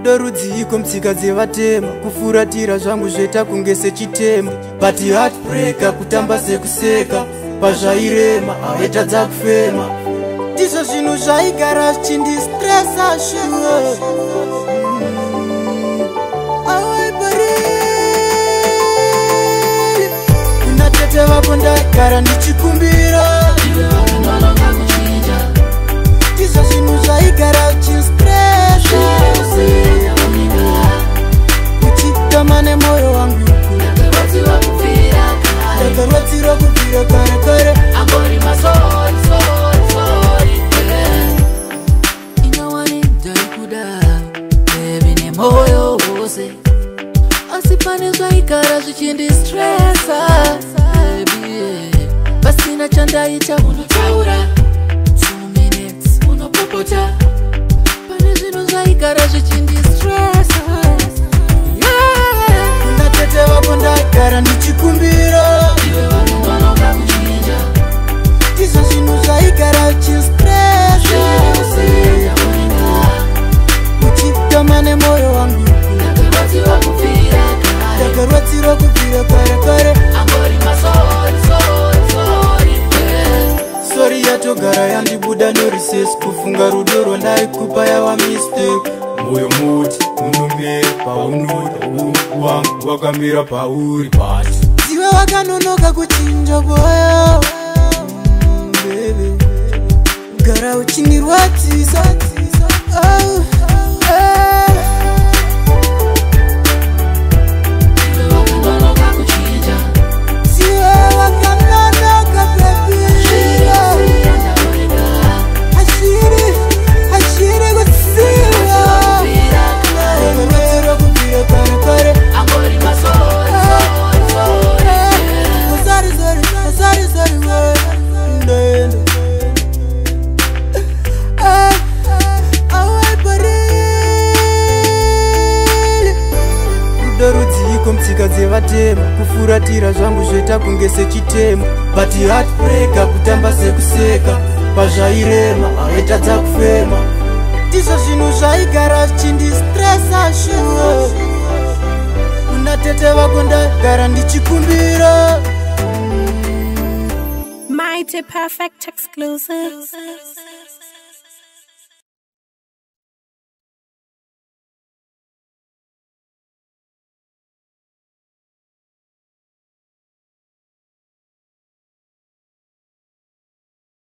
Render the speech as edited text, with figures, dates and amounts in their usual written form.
rudo rudziko mtsika dzevatema kufuratira zvangu zveta kunge sechitema but heartbreaker kutamba sekuseka pazvairema aitadza kufema ndizvo zvinhu zvaigara zvichindistresa shuwe kuna tete vako ndagara ndichikumbira ndizvo zvinhu zvaigara zvichindistresa uchitama nemoyo wangu ndakarwadziwa kubvira kare kare angori masori sori sori inyawani ndaikuda bebi nemoyo wose asi pane zvaigara zvichindistresa bebi pasina chandaita unotaura 2 minutes unopopota pane zvinhu zvaigara zvichindistresa kuna tete vako ndagara ndichikumbira ndizvo zvinhu zvaigara zvichindistresa uchitama nemoyo wangu ndakarwadziwa kubvira kare kare sori yatogara yandibuda norises kufunga rudo rwandaikupa yava mistake moyo muti unomera paunoda wangu wakamira pauri but zive wakanonoka kuchinja boyo bebe gara uchindirwadzisa rudziko mtsika dzevatema kufuratira zvangu zveta kunge sechitema but heartbreaker kutamba sekuseka pazvairema aitadza kufema ndizvo zvinhu zvaigara zvichindistresa shuwe kuna tete vako ndagara ndichikumbira Mighty Perfect Exclusives.